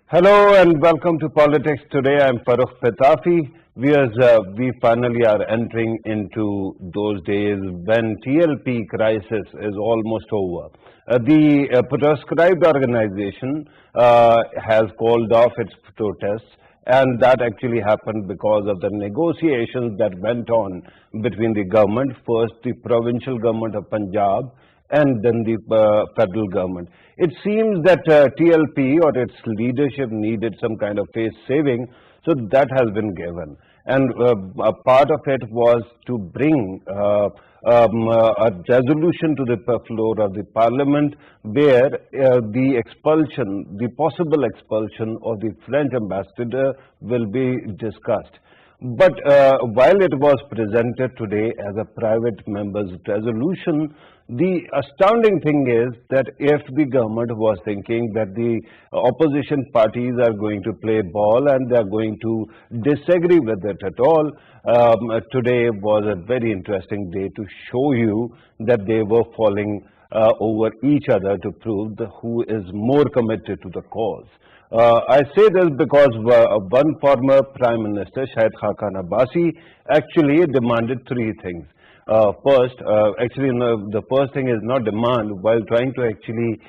Hello and welcome to Politics Today. I'm Farrukh Pitafi. We finally are entering into those days when TLP crisis is almost over. The proscribed organization has called off its protests, and that actually happened because of the negotiations that went on between the government, first the provincial government of Punjab, and then the federal government. It seems that TLP or its leadership needed some kind of face saving, so that has been given. And a part of it was to bring a resolution to the floor of the parliament where the possible expulsion of the French ambassador will be discussed. But while it was presented today as a private member's resolution, the astounding thing is that if the government was thinking that the opposition parties are going to play ball and they are going to disagree with it at all, today was a very interesting day to show you that they were falling over each other to prove who is more committed to the cause. I say this because one former Prime Minister, Shahid Khaqan Abbasi, actually demanded three things. First, the first thing is not demand. While trying to actually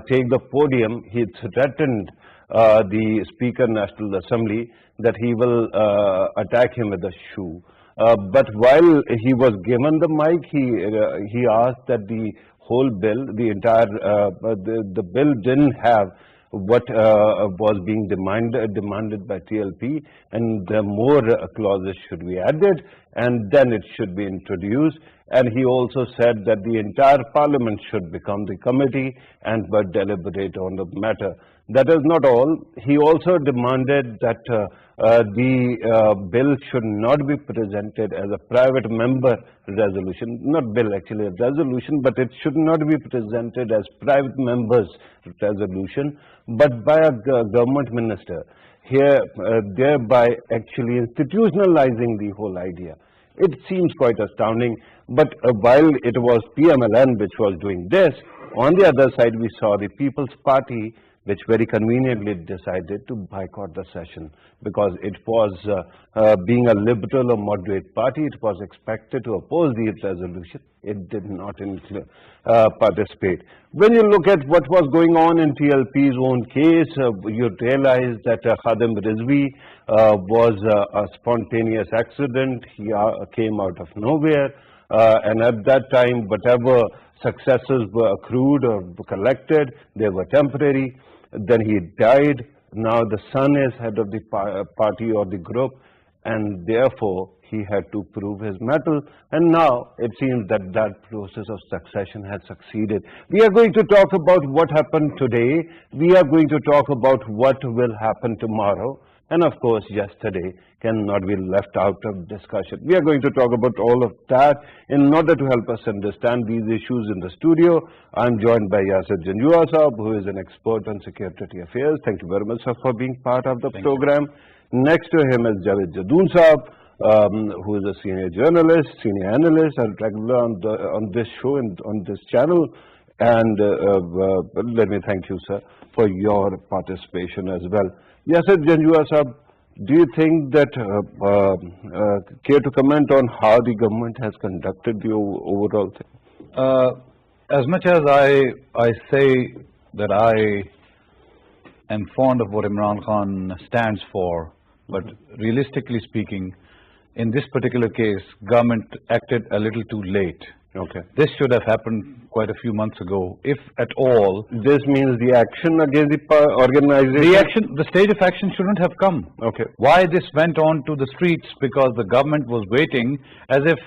take the podium, he threatened the Speaker National Assembly that he will attack him with a shoe. But while he was given the mic, he asked that the whole bill, the bill didn't have what was being demanded by TLP, and more clauses should be added, and then it should be introduced. And he also said that the entire parliament should become the committee and deliberate on the matter. That is not all. He also demanded that the bill should not be presented as a private member resolution, not bill actually, a resolution, but it should not be presented as private members resolution, but by a government minister, here thereby actually institutionalizing the whole idea. It seems quite astounding, but while it was PMLN which was doing this, on the other side we saw the People's Party, which very conveniently decided to boycott the session because it was being a liberal or moderate party, it was expected to oppose the resolution. It did not participate. When you look at what was going on in TLP's own case, you realize that Khadim Rizvi was a spontaneous accident. He came out of nowhere, and at that time, whatever successes were accrued or collected, they were temporary. Then he died. Now the son is head of the party or the group, and therefore he had to prove his mettle. And now it seems that that process of succession has succeeded. We are going to talk about what happened today. We are going to talk about what will happen tomorrow. And of course, yesterday cannot be left out of discussion. We are going to talk about all of that in order to help us understand these issues in the studio. I'm joined by Yasir Janjua Saab, who is an expert on security affairs. Thank you very much, sir, for being part of the program. Next to him is Javed Jadoon Saab, who is a senior journalist, senior analyst, and regular on this show and on this channel. And let me thank you, sir, for your participation as well. Yasir Janjua Saab, do you think that, care to comment on how the government has conducted the overall thing? As much as I say that I am fond of what Imran Khan stands for, but realistically speaking, in this particular case, government acted a little too late. Okay. This should have happened quite a few months ago, if at all. This means the action against the organization? The stage of action shouldn't have come. Okay. Why this went on to the streets? Because the government was waiting as if,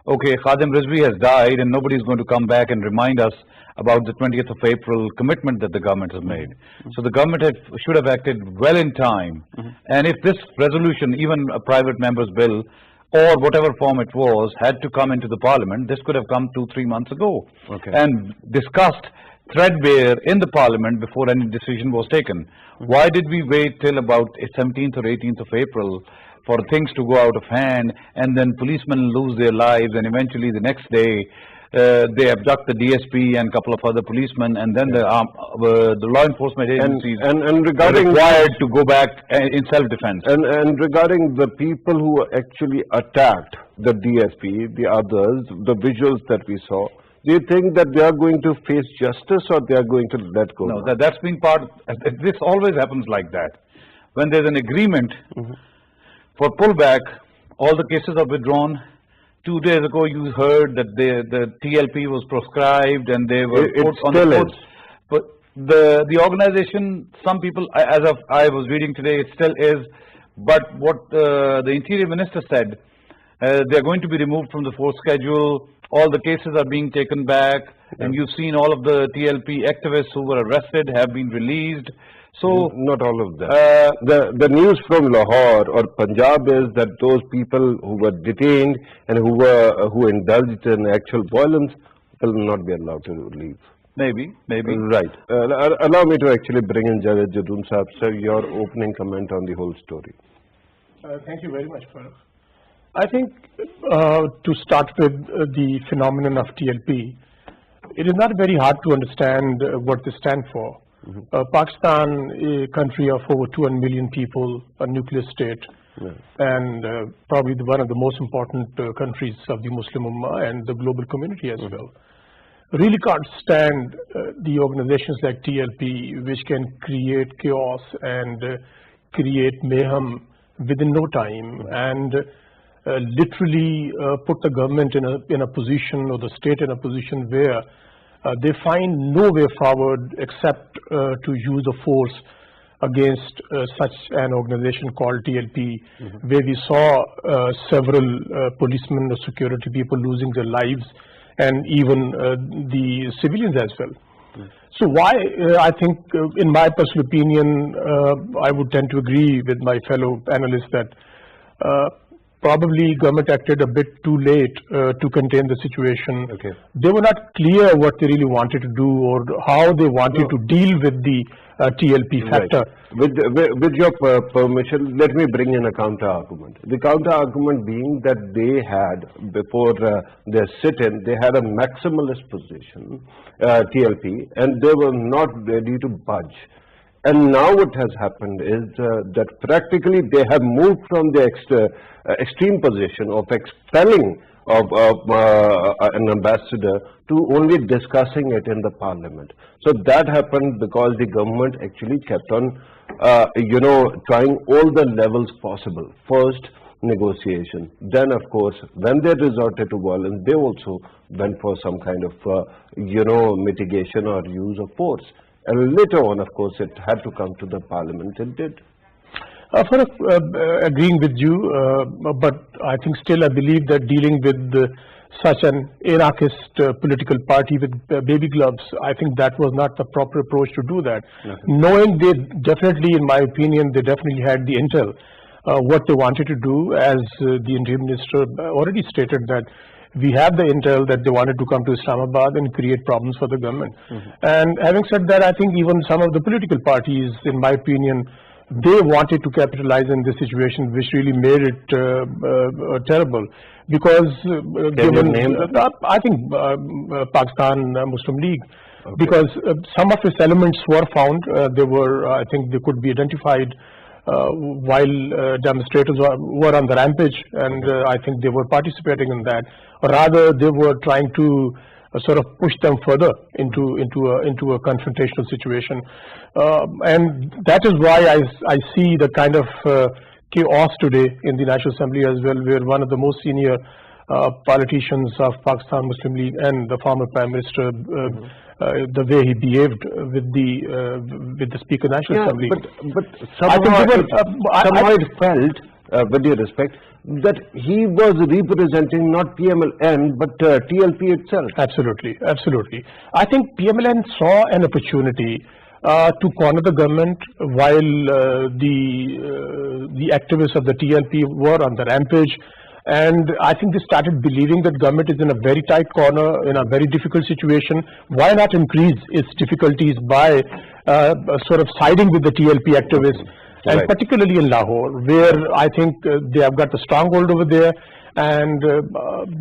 okay, Khadim Rizvi has died and nobody's going to come back and remind us about the 20th of April commitment that the government has made. So the government should have acted well in time. And if this resolution, even a private member's bill, or whatever form it was, had to come into the parliament, this could have come 2-3 months ago, and discussed threadbare in the parliament before any decision was taken. Why did we wait till about 17th or 18th of April for things to go out of hand, and then policemen lose their lives, and eventually the next day they abduct the DSP and a couple of other policemen, and then the law enforcement agencies and are regarding required to go back in self-defense. and regarding the people who actually attacked the DSP, the others, the visuals that we saw, do you think that they are going to face justice or they are going to let go? No, that's been part. This always happens like that. When there's an agreement for pullback, all the cases are withdrawn. 2 days ago, you heard that the TLP was proscribed and they were put on the foot. But the organization, some people, as of I was reading today, it still is. But what the Interior Minister said, they're going to be removed from the force schedule. All the cases are being taken back, and you've seen all of the TLP activists who were arrested have been released. So not all of them. The news from Lahore or Punjab is that those people who were detained and who indulged in actual violence will not be allowed to leave. Maybe. Right. Allow me to actually bring in Javed Jadoon Saab, sir, your opening comment on the whole story. Thank you very much, Farrukh. I think to start with the phenomenon of TLP, it is not very hard to understand what they stand for. Pakistan, a country of over 200 million people, a nuclear state, and probably one of the most important countries of the Muslim Ummah and the global community as well, really can't stand the organizations like TLP, which can create chaos and create mayhem within no time, and literally put the government in a position, or the state in a position where they find no way forward except to use the force against such an organization called TLP, where we saw several policemen or security people losing their lives, and even the civilians as well. So why, I think, in my personal opinion, I would tend to agree with my fellow analysts that probably government acted a bit too late to contain the situation. They were not clear what they really wanted to do or how they wanted to deal with the TLP factor. With your permission, let me bring in a counter-argument. The counter-argument being that they had, before their sit-in, they had a maximalist position, TLP, and they were not ready to budge. And now what has happened is that practically they have moved from the extreme position of expelling of an ambassador to only discussing it in the parliament. So that happened because the government actually kept on, trying all the levels possible. First, negotiation. Then, of course, when they resorted to violence, they also went for some kind of, mitigation or use of force. And later on, of course, it had to come to the parliament. It did. Agreeing with you, but I think still I believe that dealing with such an anarchist political party with baby gloves, I think that was not the proper approach to do that. Knowing they definitely, in my opinion, they definitely had the intel, what they wanted to do, as the Interior Minister already stated that we have the intel that they wanted to come to Islamabad and create problems for the government. And having said that, I think even some of the political parties, in my opinion, they wanted to capitalize in this situation, which really made it terrible. Because given, I think Pakistan Muslim League, because some of its elements were found, they were, I think they could be identified while demonstrators were on the rampage, and I think they were participating in that. Or rather, they were trying to sort of push them further into a confrontational situation, and that is why I see the kind of chaos today in the National Assembly as well, where one of the most senior politicians of Pakistan Muslim League and the former Prime Minister, the way he behaved with the Speaker of the National Assembly. But somehow it felt, with due respect, that he was representing not PMLN but TLP itself. Absolutely. I think PMLN saw an opportunity to corner the government while the activists of the TLP were on the rampage. And I think they started believing that government is in a very tight corner, in a very difficult situation. Why not increase its difficulties by sort of siding with the TLP activists? And particularly in Lahore, where I think they have got the stronghold over there, And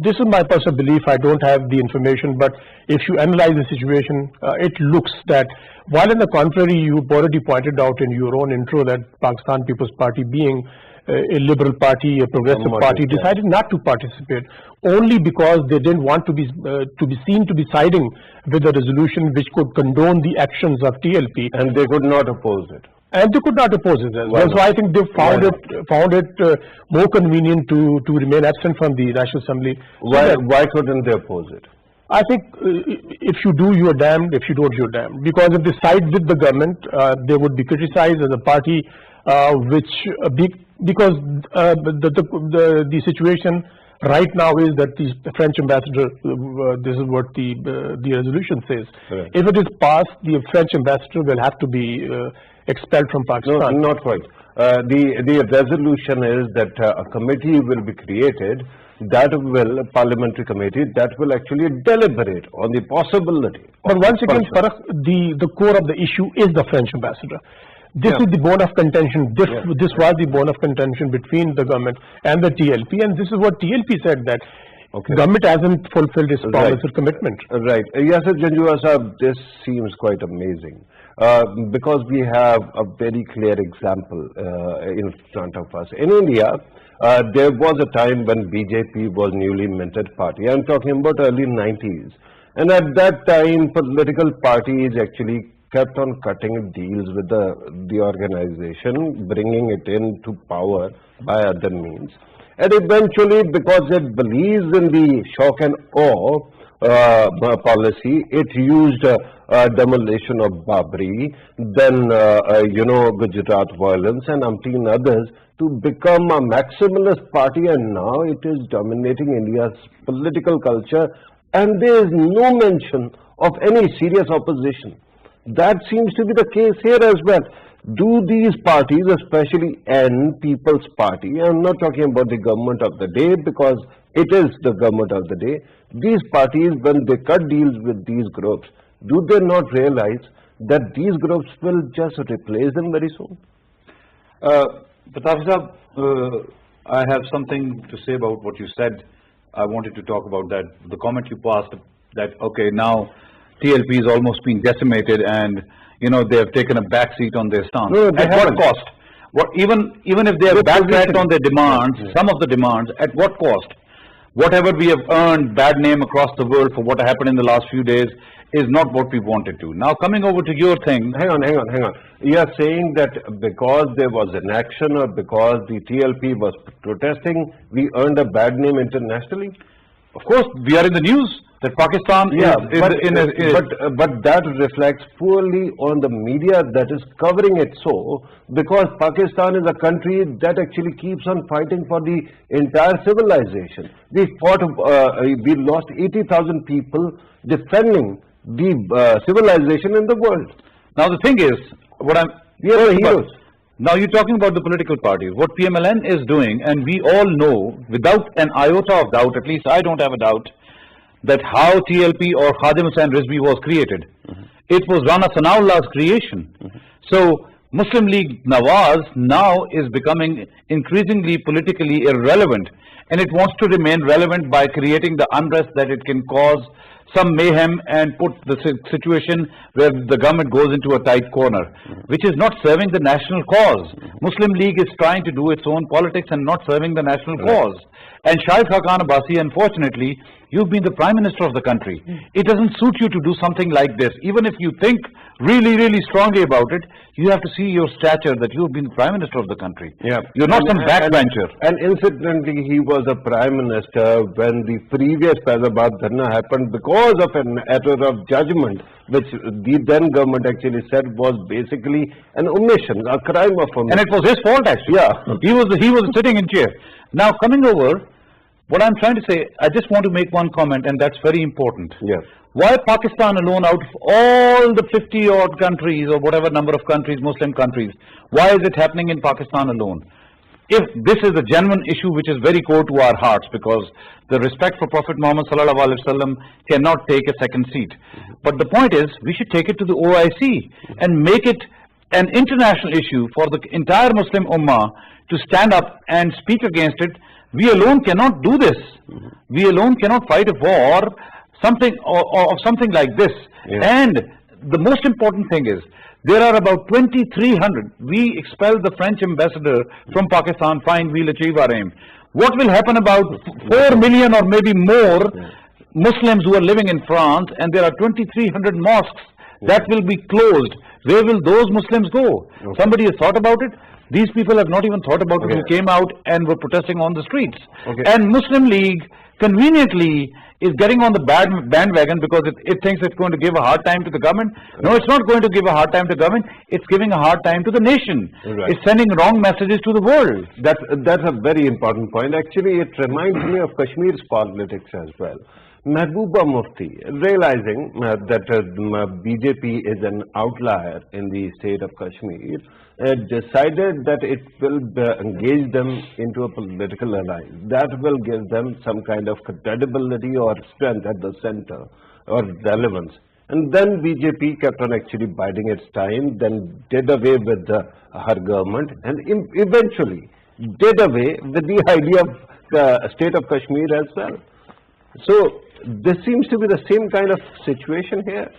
this is my personal belief. I don't have the information, but if you analyze the situation, it looks that while in the contrary, you've already pointed out in your own intro that Pakistan People's Party, being a liberal party, a progressive party, decided not to participate only because they didn't want to be seen to be siding with a resolution which could condone the actions of TLP, and they could not oppose it. And they could not oppose it as well. So I think they found it more convenient to remain absent from the National Assembly. Why couldn't they oppose it? I think if you do, you are damned. If you don't, you're damned. Because if they side with the government, they would be criticized as a party because the situation right now is that the French ambassador, this is what the resolution says. Right. If it is passed, the French ambassador will have to be expelled from Pakistan. No, not quite. The resolution is that a committee will be created, a parliamentary committee that will actually deliberate on the possibility. But once again, Farrukh, the core of the issue is the French ambassador. This is the bone of contention. This was the bone of contention between the government and the TLP, and this is what TLP said, that government hasn't fulfilled its promise or commitment. Right. Yes, Janjua Sahab, this seems quite amazing because we have a very clear example in front of us. In India, there was a time when BJP was newly minted party. I'm talking about early 90s. And at that time, political parties actually kept on cutting deals with the organization, bringing it into power by other means. And eventually, because it believes in the shock and awe policy, it used demolition of Babri, then Gujarat violence and umpteen others to become a maximalist party, and now it is dominating India's political culture, and there is no mention of any serious opposition. That seems to be the case here as well. Do these parties, especially People's Party, I'm not talking about the government of the day because it is the government of the day, these parties, when they cut deals with these groups, do they not realize that these groups will just replace them very soon? Pitafi Sahab, I have something to say about what you said. I wanted to talk about that. The comment you passed that, okay, now TLP is almost being decimated and, they have taken a back seat on their stance. No, at what cost? Even if they have backtracked on their demands, some of the demands, at what cost? Whatever we have earned bad name across the world for what happened in the last few days is not what we wanted to. Now, coming over to your thing. Hang on. You are saying that because there was an action or because the TLP was protesting, we earned a bad name internationally? Of course, we are in the news that Pakistan but that reflects poorly on the media that is covering it so, because Pakistan is a country that actually keeps on fighting for the entire civilization. We lost 80,000 people defending the civilization in the world. Now the thing is, we are heroes. Now you're talking about the political parties. What PMLN is doing, and we all know without an iota of doubt, at least I don't have a doubt, that how TLP or Khadim Hussain Rizvi was created. It was Rana Sanaullah's creation. So Muslim League Nawaz now is becoming increasingly politically irrelevant, and it wants to remain relevant by creating the unrest that it can cause some mayhem and put the situation where the government goes into a tight corner, which is not serving the national cause. Muslim League is trying to do its own politics and not serving the national cause. And Shahid Khaqan Abbasi, unfortunately, you've been the Prime Minister of the country. It doesn't suit you to do something like this. Even if you think really, really strongly about it, you have to see your stature that you've been the Prime Minister of the country. Yeah. You're not some backbencher. And incidentally, he was a Prime Minister when the previous Faizabad Dharna happened because of an error of judgment, which the then government actually said was basically an omission, a crime of omission. And it was his fault actually. Yeah. He was sitting in chair. Now coming over, what I'm trying to say, I just want to make one comment, and that's very important. Yes. Why Pakistan alone, out of all the 50 odd countries or whatever number of countries, Muslim countries, why is it happening in Pakistan alone? If this is a genuine issue which is very core to our hearts, because the respect for Prophet Muhammad sallallahu alaihi wasallam cannot take a second seat. But the point is, we should take it to the OIC and make it an international issue for the entire Muslim Ummah to stand up and speak against it, We alone cannot do this. We alone cannot fight a war, something of something like this. And the most important thing is, there are about 2,300. We expelled the French ambassador from Pakistan, fine, we'll achieve our aim. What will happen about 4 million or maybe more Muslims who are living in France, and there are 2,300 mosques that will be closed? Where will those Muslims go? Somebody has thought about it? These people have not even thought about it, who came out and were protesting on the streets. And Muslim League conveniently is getting on the bandwagon because it thinks it's going to give a hard time to the government. No, it's not going to give a hard time to the government. It's giving a hard time to the nation. It's sending wrong messages to the world. That's a very important point. Actually, it reminds me of Kashmir's politics as well. Mehbooba Mufti, realizing that BJP is an outlier in the state of Kashmir, decided that it will engage them into a political alliance. That will give them some kind of credibility or strength at the center or relevance. And then BJP kept on actually biding its time, then did away with her government, and eventually did away with the idea of the state of Kashmir as well. So this seems to be the same kind of situation here.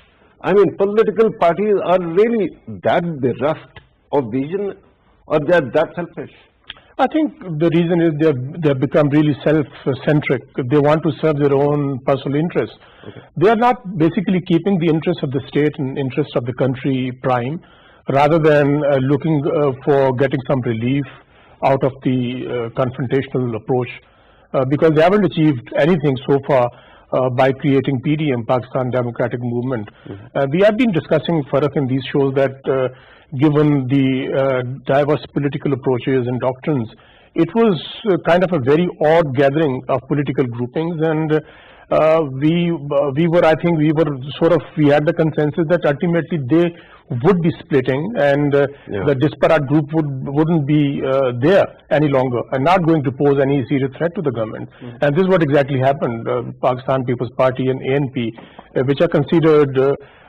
I mean, political parties are really that bereft of vision, or they are that selfish? I think the reason is they have become really self-centric. They want to serve their own personal interests. They are not basically keeping the interests of the state and interests of the country prime, rather than looking for getting some relief out of the confrontational approach, because they haven't achieved anything so far by creating PDM, Pakistan Democratic Movement. We have been discussing, Farrukh, in these shows that given the diverse political approaches and doctrines, it was kind of a very odd gathering of political groupings, and we had the consensus that ultimately they would be splitting, and the disparate group wouldn't be there any longer and not going to pose any serious threat to the government. And this is what exactly happened. Pakistan People's Party and ANP, which are considered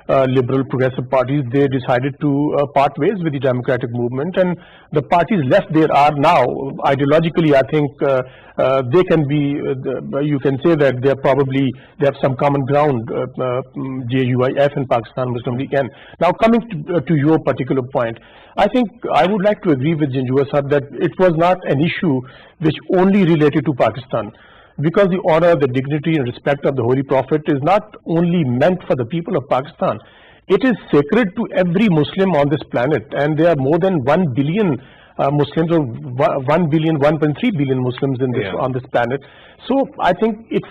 liberal progressive parties, they decided to part ways with the democratic movement, and the parties left there are now ideologically, I think they can be, you can say that they have some common ground, JUIF and Pakistan Muslim League. And now coming to your particular point, I think I would like to agree with Janjua Sahab that it was not an issue which only related to Pakistan, because the honor, the dignity and respect of the Holy Prophet is not only meant for the people of Pakistan. It is sacred to every Muslim on this planet, and there are more than 1 billion Muslims, or 1 billion, 1.3 billion Muslims in this, on this planet. So I think it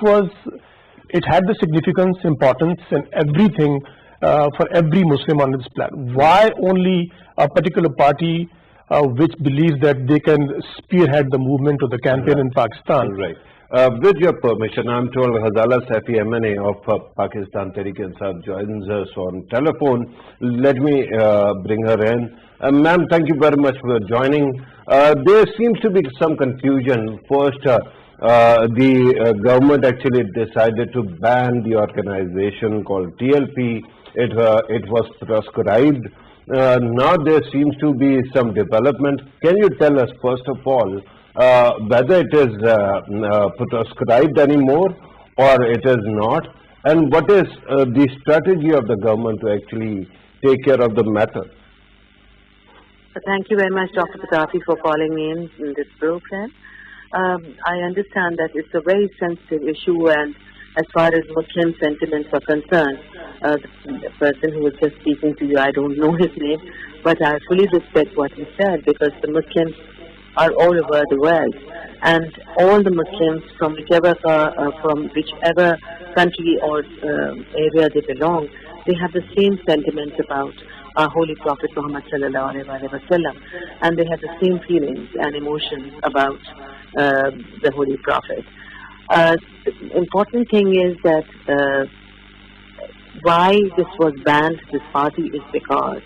had the significance, importance and everything for every Muslim on this planet. Why only a particular party which believes that they can spearhead the movement or the campaign in Pakistan? With your permission, I'm told Hazala Safi MNA of Pakistan Tehreek-e-Insaf joins us on telephone. Let me bring her in. Ma'am, thank you very much for joining. There seems to be some confusion. First, the government actually decided to ban the organization called TLP. It was proscribed. Now there seems to be some development. Can you tell us, first of all, whether it is proscribed anymore or it is not, and what is the strategy of the government to actually take care of the matter? Thank you very much, Dr. Pitafi, for calling me in this program. I understand that it's a very sensitive issue, and as far as Muslim sentiments are concerned, the person who was just speaking to you, I don't know his name, but I fully respect what he said, because the Muslims are all over the world, and all the Muslims from whichever country or area they belong, they have the same sentiments about our Holy Prophet Muhammad sallallahu alaihi wasallam, and they have the same feelings and emotions about the Holy Prophet. The important thing is that why this was banned, this party, is because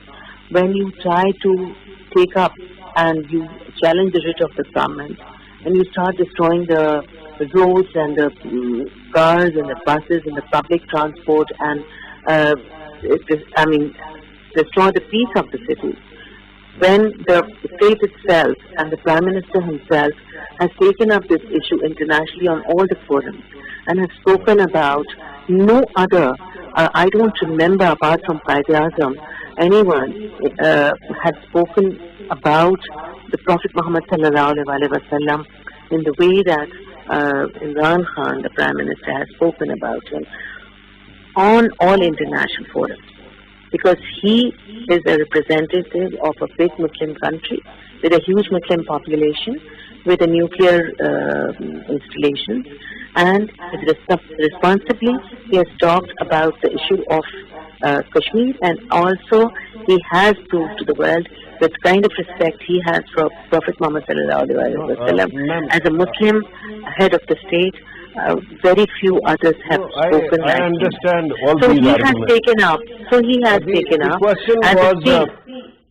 when you try to take up and you challenge the writ of the government, and you start destroying the roads and the cars and the buses and the public transport, and destroy the peace of the city, when the state itself and the Prime Minister himself has taken up this issue internationally on all the forums and has spoken about no other, I don't remember apart from Qaid-e-Azam, anyone had spoken about the Prophet Muhammad sallallahu alaihi wasallam in the way that Imran Khan, the Prime Minister, has spoken about him on all international forums. Because he is a representative of a big Muslim country with a huge Muslim population, with a nuclear installation, and responsibly he has talked about the issue of Kashmir, and also he has proved to the world the kind of respect he has for Prophet Muhammad sallallahu alaihi wasallam as a Muslim head of the state. Very few others have spoken like I understand him. all So these he arguments. has taken up. So he has taken up. The question and was,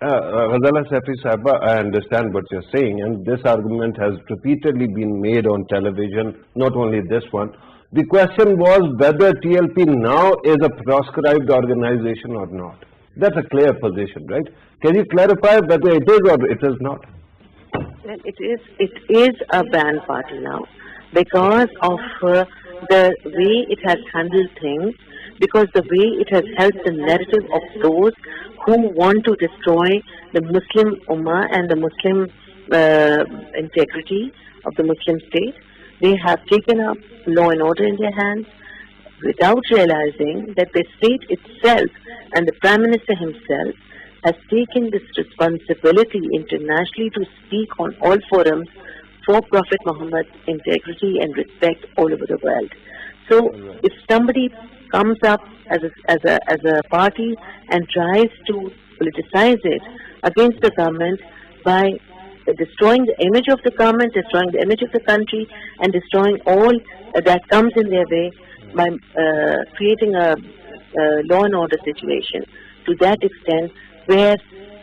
Ghazala Safi Sahaba, I understand what you're saying, and this argument has repeatedly been made on television, not only this one. The question was whether TLP now is a proscribed organization or not. That's a clear position, right? Can you clarify whether it is or it is not? Well, it is a banned party now because of the way it has handled things, because the way it has helped the narrative of those who want to destroy the Muslim Ummah and the Muslim integrity of the Muslim state. They have taken up law and order in their hands without realizing that the state itself and the Prime Minister himself has taken this responsibility internationally to speak on all forums for Prophet Muhammad's integrity and respect all over the world. So if somebody comes up as a party and tries to politicize it against the government by destroying the image of the government, destroying the image of the country, and destroying all that comes in their way by creating a law and order situation to that extent where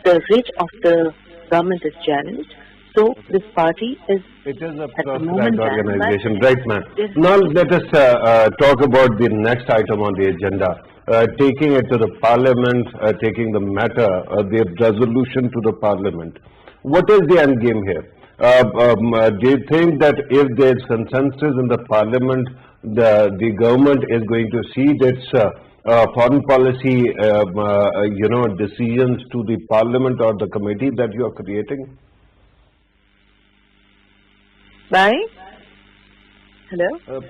the reach of the government is challenged. So this party is It is a at the moment proscribed organization, banned, right, ma'am? Yes. Now let us talk about the next item on the agenda. Taking it to the parliament, taking the matter, the resolution to the parliament. What is the end game here? Do you think that if there is consensus in the parliament, the government is going to cede its foreign policy, decisions to the parliament or the committee that you are creating? by hello.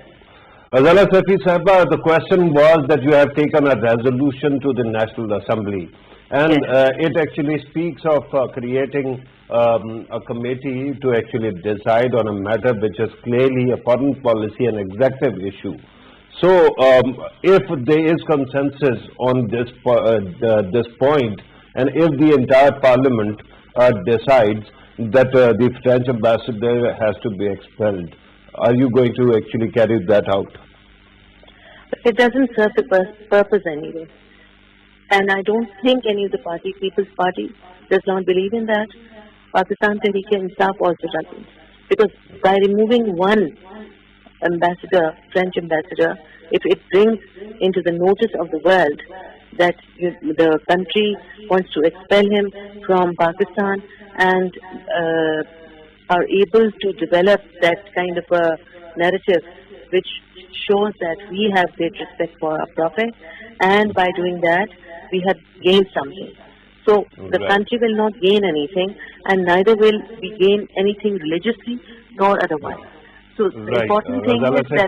Ghazala Safi Sahaba, the question was that you have taken a resolution to the National Assembly, and it actually speaks of creating a committee to actually decide on a matter which is clearly a foreign policy and executive issue. So, if there is consensus on this point, and if the entire Parliament decides that the French ambassador has to be expelled, are you going to actually carry that out? It doesn't serve the purpose anyway. And I don't think any of the party, People's Party, does not believe in that. Pakistan Tehreek-e-Insaf also doesn't. Because by removing one ambassador, French ambassador, if it brings into the notice of the world that the country wants to expel him from Pakistan and are able to develop that kind of a narrative which shows that we have great respect for our Prophet, and by doing that we have gained something. So the country will not gain anything, and neither will we gain anything religiously nor otherwise. So the important thing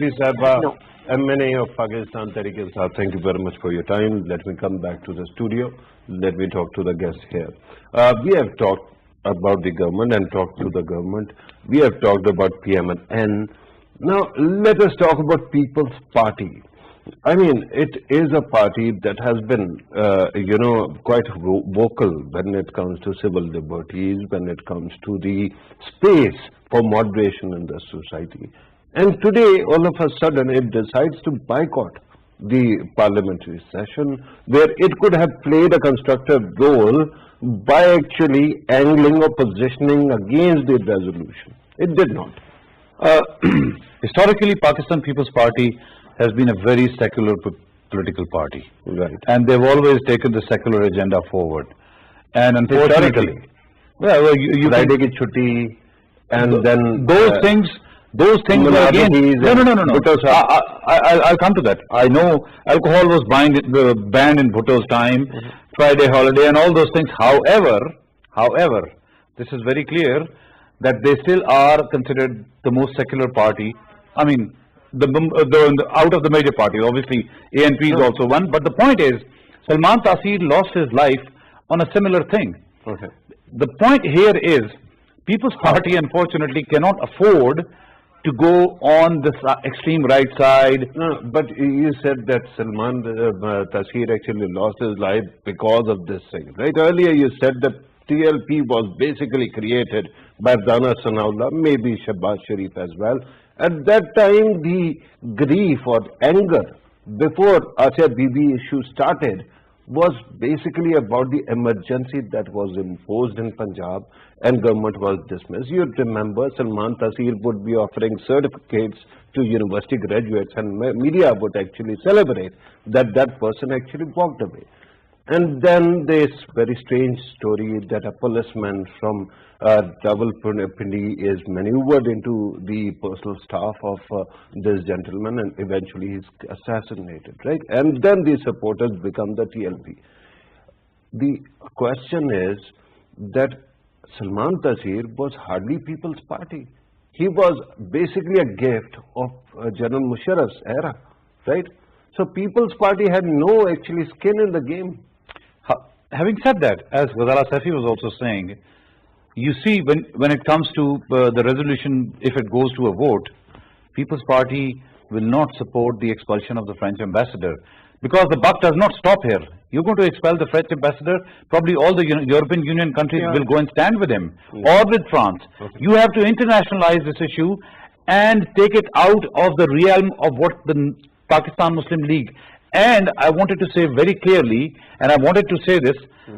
is that no. MNA of Pakistan Tehreek-e-Insaf, thank you very much for your time. Let me come back to the studio. Let me talk to the guests here. We have talked about the government and talked to the government. We have talked about PM&N. Now, let us talk about People's Party. I mean, it is a party that has been, quite vocal when it comes to civil liberties, when it comes to the space for moderation in the society. And today, all of a sudden, it decides to boycott the parliamentary session, where it could have played a constructive role by actually angling or positioning against the resolution. It did not. Historically, Pakistan People's Party has been a very secular political party. Right. And they've always taken the secular agenda forward. And unfortunately, Yeah, well, you Friday ki chutti, and then those things were again. No. I'll come to that. I know alcohol was banned in Bhutto's time, Friday holiday, and all those things. However, this is very clear that they still are considered the most secular party. I mean, the out of the major parties, obviously ANP is also one. But the point is, Salman Taseer lost his life on a similar thing. Okay. The point here is, People's Party unfortunately cannot afford to go on the extreme right side. No, but you said that Salman Taseer actually lost his life because of this thing, right? Earlier you said that TLP was basically created by Rana Sanaullah, maybe Shahbaz Sharif as well. At that time, the grief or anger before Asya Bibi issue started was basically about the emergency that was imposed in Punjab and government was dismissed. You remember Salman Taseer would be offering certificates to university graduates and media would actually celebrate that that person actually walked away. And then this very strange story that a policeman from Rawalpindi is maneuvered into the personal staff of this gentleman and eventually he's assassinated, right? And then the supporters become the TLP. The question is that Salman Taseer was hardly People's Party. He was basically a gift of General Musharraf's era, right? So People's Party had no actually skin in the game. Having said that, as Ghazala Safi was also saying, you see when it comes to the resolution, if it goes to a vote, People's Party will not support the expulsion of the French ambassador because the buck does not stop here. You're going to expel the French ambassador, probably all the European Union countries will go and stand with him or with France. Okay. You have to internationalize this issue and take it out of the realm of what the Pakistan Muslim League. And I wanted to say very clearly, and I wanted to say this,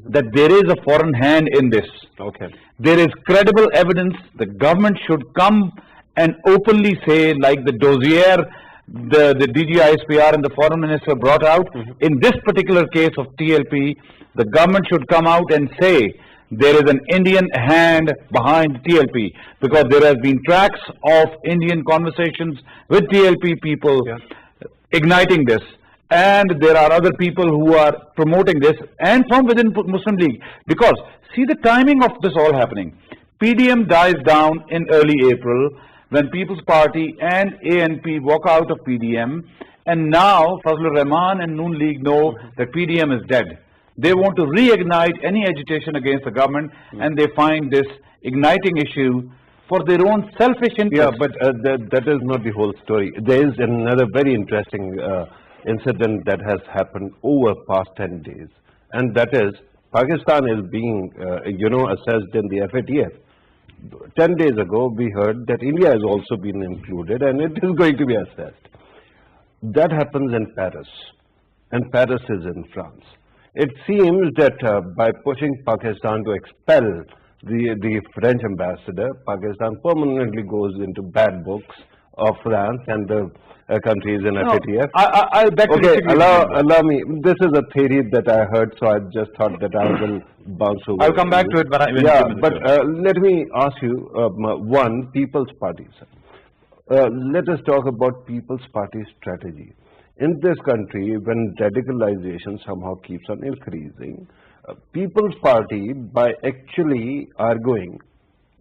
that there is a foreign hand in this. Okay. There is credible evidence. The government should come and openly say, like the dossier, the DGISPR and the foreign minister brought out, in this particular case of TLP, the government should come out and say, there is an Indian hand behind TLP, because there has been tracks of Indian conversations with TLP people igniting this. And there are other people who are promoting this, and from within Muslim League. Because, see the timing of this all happening. PDM dies down in early April, when People's Party and ANP walk out of PDM, and now Fazlur Rahman and Noon League know that PDM is dead. They want to reignite any agitation against the government, and they find this igniting issue for their own selfish interest. Yeah, but that is not the whole story. There is another very interesting incident that has happened over past 10 days, and that is Pakistan is being assessed in the FATF. 10 days ago we heard that India has also been included and it is going to be assessed. That happens in Paris, and Paris is in France. It seems that by pushing Pakistan to expel the French ambassador, Pakistan permanently goes into bad books of France and the countries in FATF. I beg to disagree. Allow me. This is a theory that I heard, so I just thought that I will bounce over. I'll come back to it, but let me ask you one: People's Party. Let us talk about People's Party strategy. In this country, when radicalization somehow keeps on increasing, People's Party, by actually arguing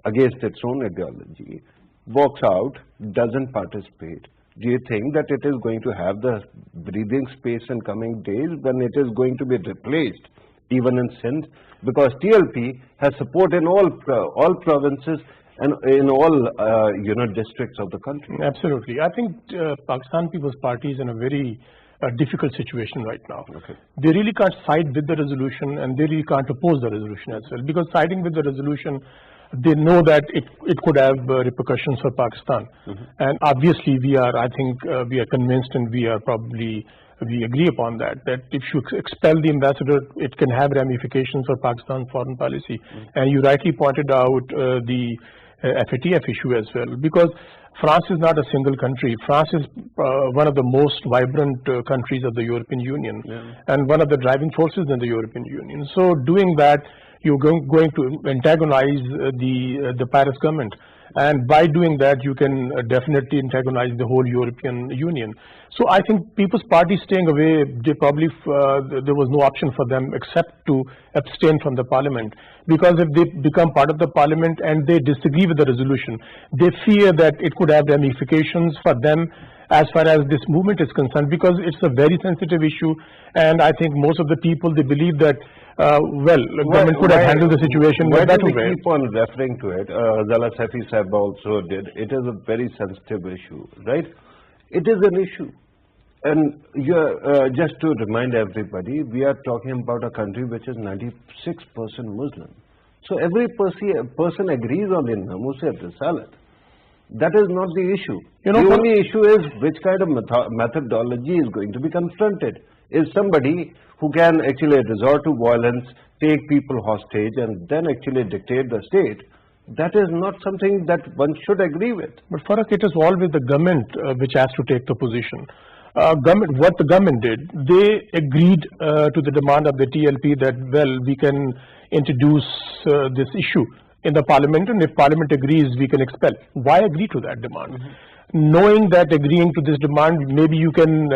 against its own ideology, walks out, doesn't participate. Do you think that it is going to have the breathing space in coming days when it is going to be replaced, even in Sindh? Because TLP has support in all provinces and in all districts of the country. Absolutely. I think Pakistan People's Party is in a very difficult situation right now. Okay. They really can't side with the resolution, and they really can't oppose the resolution as well. Because siding with the resolution, they know that it could have repercussions for Pakistan. And obviously we are convinced, and we agree upon that if you expel the ambassador, it can have ramifications for Pakistan's foreign policy. And you rightly pointed out the FATF issue as well, because France is not a single country. France is one of the most vibrant countries of the European Union, and one of the driving forces in the European Union. So doing that, you're going to antagonize the Paris government. And by doing that, you can definitely antagonize the whole European Union. So I think People's Party staying away, they probably, there was no option for them except to abstain from the parliament. Because if they become part of the parliament and they disagree with the resolution, they fear that it could have ramifications for them as far as this movement is concerned, because it's a very sensitive issue. And I think most of the people, they believe that the government could have handled the situation in a better way. Why do we keep on referring to it? Zala Safi Sahib also did. It is a very sensitive issue, right? It is an issue. And just to remind everybody, we are talking about a country which is 96% Muslim. So every person agrees on the namus of the salat. That is not the issue. The only issue is which kind of methodology is going to be confronted. Is somebody who can actually resort to violence, take people hostage, and then actually dictate the state. That is not something that one should agree with. But Farrukh, it is always the government which has to take the position. What the government did, they agreed to the demand of the TLP that, well, we can introduce this issue in the parliament, and if parliament agrees, we can expel. Why agree to that demand? Knowing that agreeing to this demand, maybe you can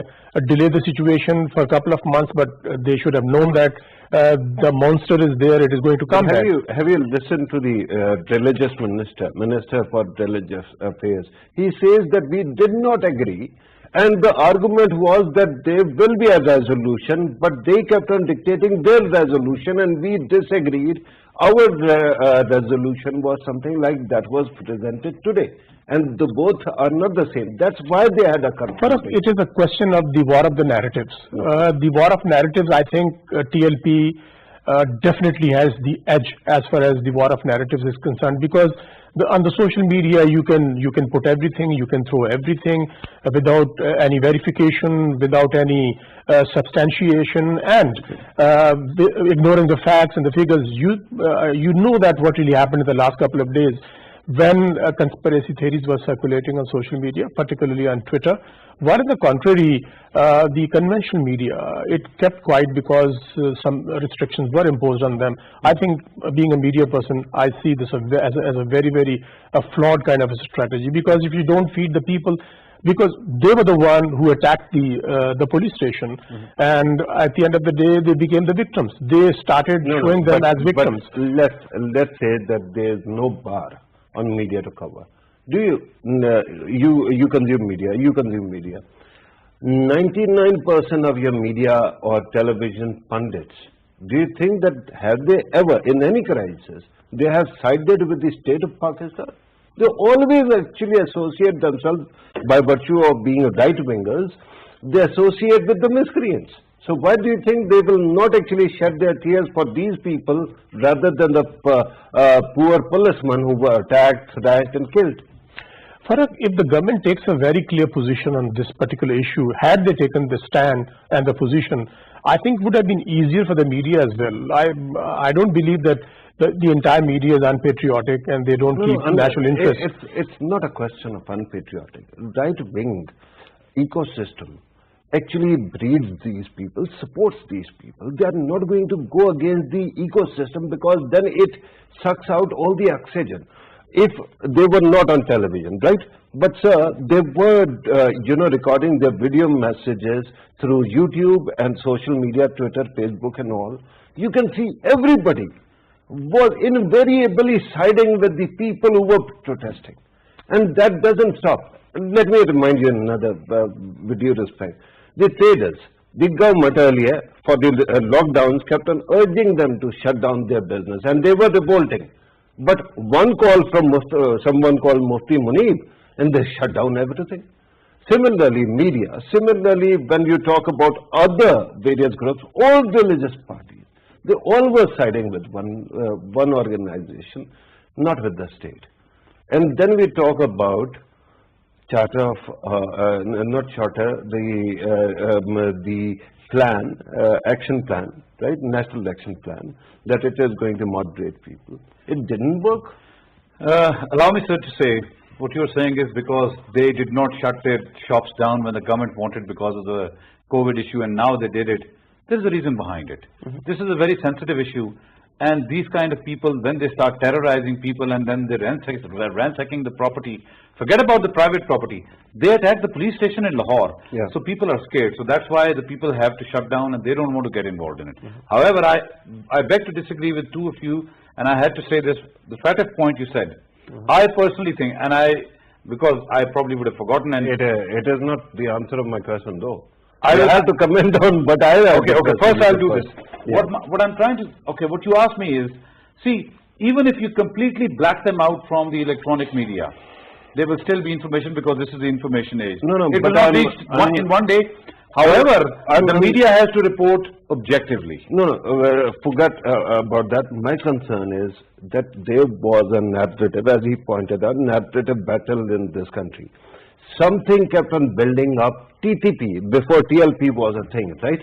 delay the situation for a couple of months, but they should have known that the monster is there, it is going to come back. Have you listened to the religious minister for religious affairs? He says that we did not agree, and the argument was that there will be a resolution, but they kept on dictating their resolution and we disagreed. Our resolution was something like that was presented today. And the both are not the same. That's why they had a conflict. It is a question of the war of the narratives. The war of narratives, I think TLP definitely has the edge as far as the war of narratives is concerned, because on the social media you can put everything, you can throw everything without any verification, without any substantiation, and ignoring the facts and the figures. You know that what really happened in the last couple of days, when conspiracy theories were circulating on social media, particularly on Twitter. While on the contrary, the conventional media, it kept quiet because some restrictions were imposed on them. I think being a media person, I see this as a very, very flawed kind of a strategy, because if you don't feed the people, because they were the one who attacked the police station, and at the end of the day, they became the victims. They started showing them as victims. But let's say that there is no bar on media to cover. Do you consume media? You consume media. 99% of your media or television pundits, do you think that have they ever, in any crisis, they have sided with the state of Pakistan? They always actually associate themselves, by virtue of being right-wingers, they associate with the miscreants. So why do you think they will not actually shed their tears for these people rather than the poor policemen who were attacked, thrashed and killed? Farrukh, if the government takes a very clear position on this particular issue, had they taken the stand and the position, I think it would have been easier for the media as well. I don't believe that the entire media is unpatriotic and they don't keep national interest. It's not a question of unpatriotic. Right-wing ecosystem actually breeds these people, supports these people. They are not going to go against the ecosystem, because then it sucks out all the oxygen. If they were not on television, right? But sir, they were, recording their video messages through YouTube and social media, Twitter, Facebook and all. You can see everybody was invariably siding with the people who were protesting. And that doesn't stop. Let me remind you another, with due respect. The traders, the government earlier for the lockdowns kept on urging them to shut down their business, and they were revolting. But one call from someone called Mufti Munib, and they shut down everything. Similarly, media. Similarly, when you talk about other various groups, all religious parties, they all were siding with one organization, not with the state. And then we talk about charter of, not charter, the plan, action plan, right? National action plan, that it is going to moderate people. It didn't work. Allow me, sir, to say, what you're saying is because they did not shut their shops down when the government wanted because of the COVID issue, and now they did it. There's a reason behind it. This is a very sensitive issue. And these kind of people, when they start terrorizing people and then they're ransacking the property, forget about the private property. They attack the police station in Lahore. Yeah. So people are scared. So that's why the people have to shut down and they don't want to get involved in it. However, I beg to disagree with two of you, and I had to say this, the fattest point you said. I personally think, because I probably would have forgotten, and It is not the answer of my question, though. I will have to comment on, but I have Okay, first I'll do this. Yeah. What I'm trying to, what you asked me is, see, even if you completely black them out from the electronic media, there will still be information because this is the information age. No, it but will not I'm- reach in one day. However, the media has to report objectively. No, forget about that. My concern is that there was a narrative, as he pointed out, narrative battle in this country. Something kept on building up. TTP, before TLP was a thing, right?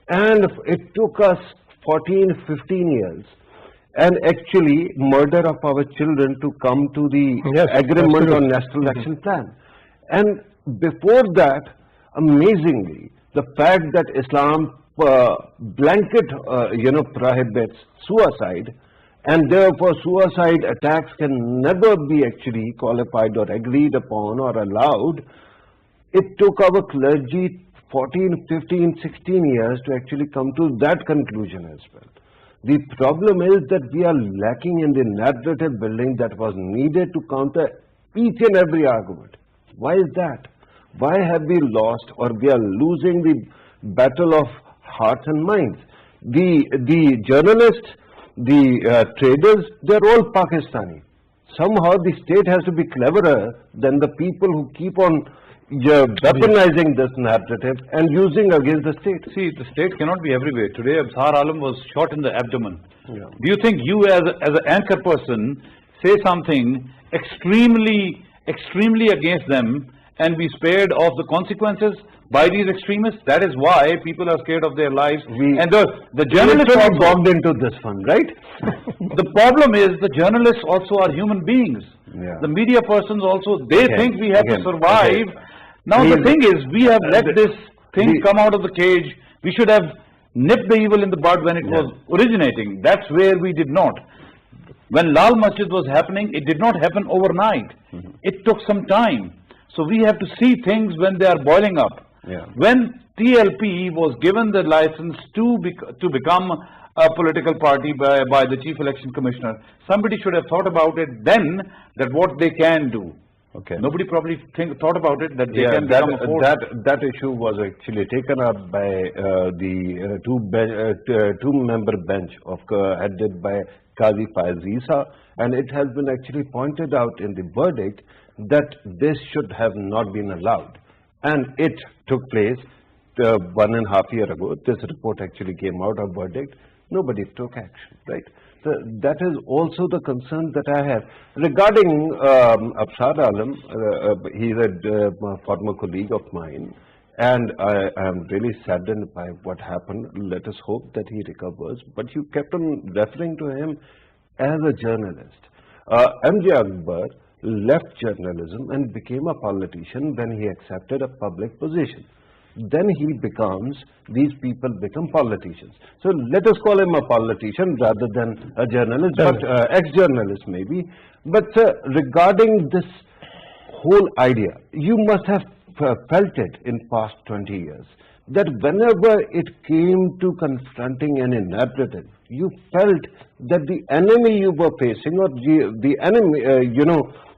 And it took us 14, 15 years, and actually murder of our children to come to the Yes, agreement absolutely. on National Action Plan. And before that, amazingly, the fact that Islam blanket, prohibits suicide, and therefore suicide attacks can never be actually qualified or agreed upon or allowed. It took our clergy 14, 15, 16 years to actually come to that conclusion as well. The problem is that we are lacking in the narrative building that was needed to counter each and every argument. Why is that? Why have we lost, or we are losing the battle of hearts and minds? The journalists, the traders, they're all Pakistani. Somehow the state has to be cleverer than the people who keep on weaponizing this narrative and using against the state. See, the state cannot be everywhere. Today, Absar Alam was shot in the abdomen. Yeah. Do you think you, as an anchor person, say something extremely against them and be spared of the consequences by these extremists? That is why people are scared of their lives. And the journalists are also, bogged into this one, right? the problem is the journalists also are human beings. Yeah. The media persons also, they think we have to again, survive. okay. Now the thing is, we have let this thing the- come out of the cage. We should have nipped the evil in the bud when it was originating. That's where we did not. When Lal Masjid was happening, it did not happen overnight. It took some time. So we have to see things when they are boiling up. Yeah. When TLP was given the license to become a political party by the Chief Election Commissioner, somebody should have thought about it then, that what they can do. Okay. Nobody probably thought about it, that they Yeah, can become a force. that issue was actually taken up by the two-member bench headed by Qazi Faiz Isa, and it has been actually pointed out in the verdict that this should have not been allowed. And it took place 1.5 years ago. This report actually came out of verdict. Nobody took action, right? So that is also the concern that I have. Regarding Absar Alam, he's a former colleague of mine, and I am really saddened by what happened. Let us hope that he recovers. But you kept on referring to him as a journalist. M.J. Akbar left journalism and became a politician when he accepted a public position. Then these people become politicians. So let us call him a politician rather than a journalist, but ex-journalist maybe. But regarding this whole idea, you must have felt it in past 20 years, that whenever it came to confronting any narrative, you felt that the enemy you were facing, or the enemy,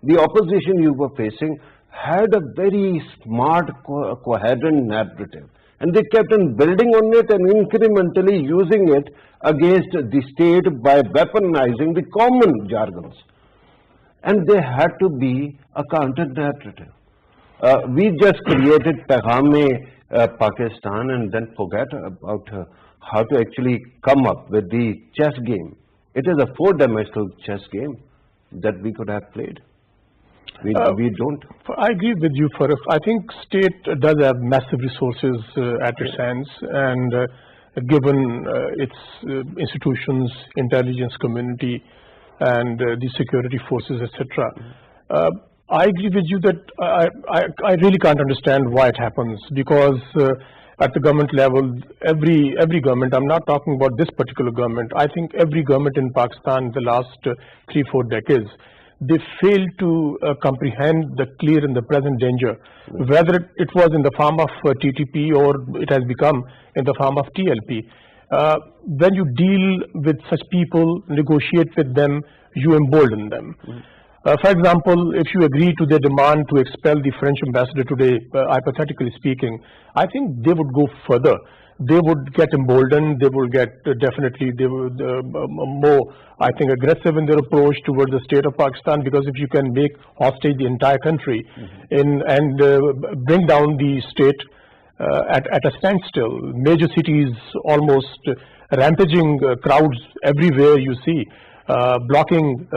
the opposition you were facing, had a very smart, coherent narrative. And they kept on building on it and incrementally using it against the state by weaponizing the common jargons. And there had to be a counter-narrative. We just created Pakistan and then forget about how to actually come up with the chess game. It is a four-dimensional chess game that we could have played. We don't. I agree with you, Farrukh. I think state does have massive resources at its hands, and given its institutions, intelligence community, and the security forces, etc. I agree with you that I really can't understand why it happens, because at the government level, every government, I'm not talking about this particular government, I think every government in Pakistan in the last 3-4 decades, they failed to comprehend the clear and the present danger, whether it was in the form of TTP or it has become in the form of TLP. When you deal with such people, negotiate with them, you embolden them. For example, if you agree to their demand to expel the French ambassador today, hypothetically speaking, I think they would go further. They would get emboldened, they will get definitely, they would more, I think, aggressive in their approach towards the state of Pakistan, because if you can make hostage the entire country and bring down the state at a standstill, major cities almost rampaging crowds everywhere you see, blocking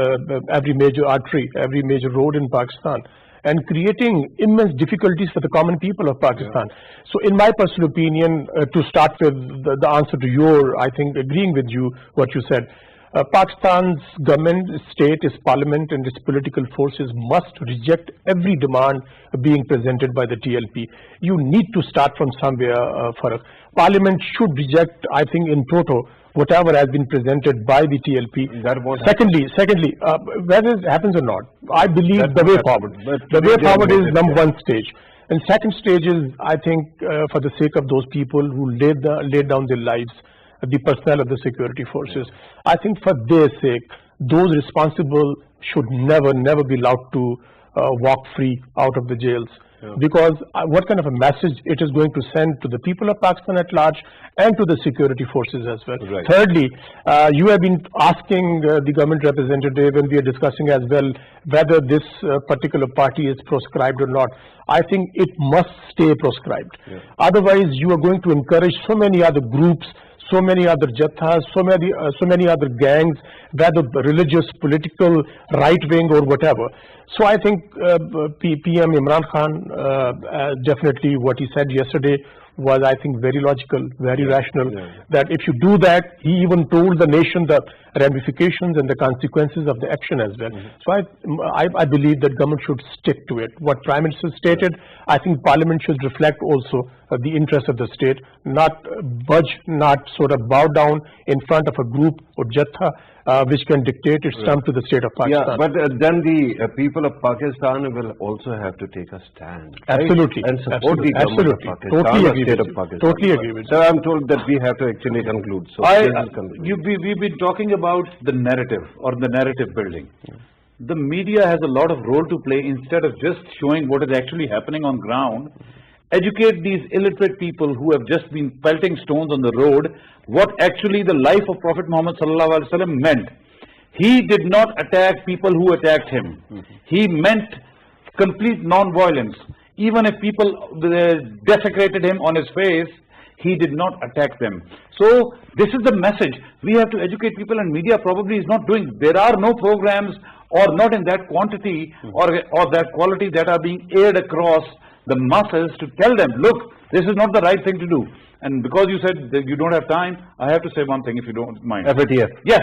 every major artery, every major road in Pakistan, and creating immense difficulties for the common people of Pakistan. So in my personal opinion, to start with the answer to your, I think, agreeing with you, what you said, Pakistan's government, state, its parliament and its political forces must reject every demand being presented by the TLP. You need to start from somewhere, Farrukh. Parliament should reject, I think, in toto, whatever has been presented by the TLP. That won't Secondly, whether it happens or not, I believe That the way won't forward. happen. But The way they forward made is it, number yeah. one stage. And second stage is, I think, for the sake of those people who laid down their lives, the personnel of the security forces, I think for their sake, those responsible should never be allowed to walk free out of the jails. Because what kind of a message it is going to send to the people of Pakistan at large and to the security forces as well. Right. Thirdly, you have been asking the government representative, and we are discussing as well, whether this particular party is proscribed or not. I think it must stay proscribed. Otherwise, you are going to encourage so many other groups, so many other jathas, so many other gangs, whether religious, political, right wing or whatever. So I think PM Imran Khan, definitely what he said yesterday was, I think, very logical, very rational, that if you do that, he even told the nation the ramifications and the consequences of the action as well. So I believe that government should stick to it. What Prime Minister stated, I think Parliament should reflect also the interest of the state, not budge, not sort of bow down in front of a group or jatha which can dictate its term to the state of Pakistan. Yeah, but then the people of Pakistan will also have to take a stand. Right? Absolutely. And support the government of Pakistan, Totally the agree state with of you. Pakistan. Totally agree with So I'm told that we have to actually conclude. So please conclude. We've been talking about the narrative or the narrative building. The media has a lot of role to play. Instead of just showing what is actually happening on ground, educate these illiterate people who have just been pelting stones on the road what actually the life of Prophet Muhammad sallallahu alaihi wasallam meant. He did not attack people who attacked him. He meant complete non-violence. Even if people desecrated him on his face, he did not attack them. So this is the message. We have to educate people, and media probably is not doing. There are no programs, or not in that quantity or that quality, that are being aired across the masses to tell them, look, this is not the right thing to do. And because you said that you don't have time, I have to say one thing, if you don't mind. FATF. Yes.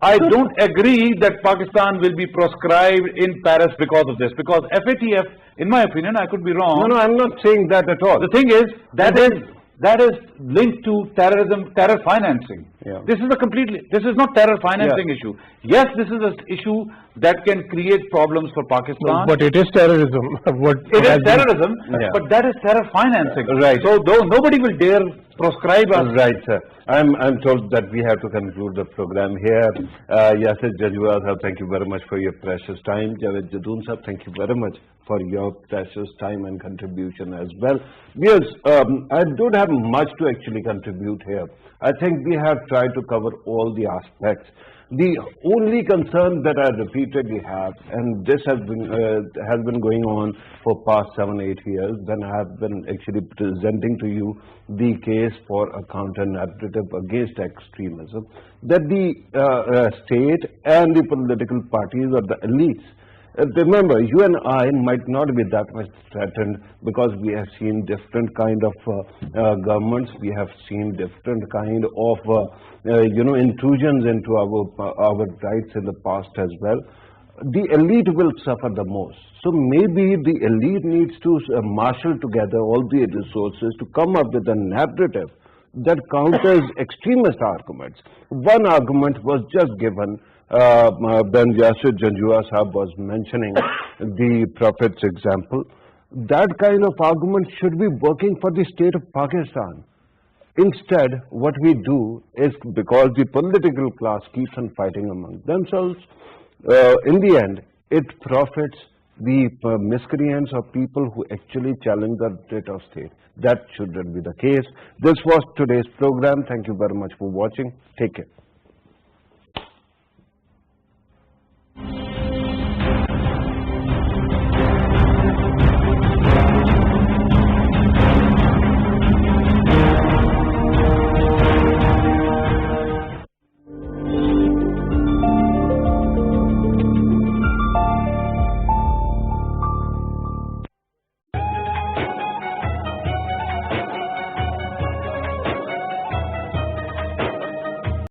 I don't agree that Pakistan will be proscribed in Paris because of this. Because FATF, in my opinion, I could be wrong. No, I'm not saying that at all. The thing is, that is linked to terrorism, terror financing. This is not terror financing issue. Yes, this is an issue that can create problems for Pakistan. But it is terrorism. It is terrorism, but that is terror financing. Right. So nobody will dare proscribe us. Right, sir. I'm told that we have to conclude the program here. Yasir Jajwal sir, thank you very much for your precious time. Javed Jadoon sir, thank you very much for your precious time and contribution as well. Yes, I don't have much to actually contribute here. I think we have tried to cover all the aspects. The only concern that I repeatedly have, and this has been going on for past 7-8 years, when I have been actually presenting to you the case for a counter narrative against extremism, that the state and the political parties or the elites, remember, you and I might not be that much threatened, because we have seen different kind of governments, we have seen different kind of intrusions into our rights in the past as well. the elite will suffer the most. So maybe the elite needs to marshal together all the resources to come up with a narrative that counters extremist arguments. One argument was just given when Yasir Janjua Sahab was mentioning the Prophet's example. That kind of argument should be working for the state of Pakistan. Instead, what we do is, because the political class keeps on fighting among themselves, in the end, it profits the miscreants or people who actually challenge the state of state. That shouldn't be the case. This was today's program. Thank you very much for watching. Take care.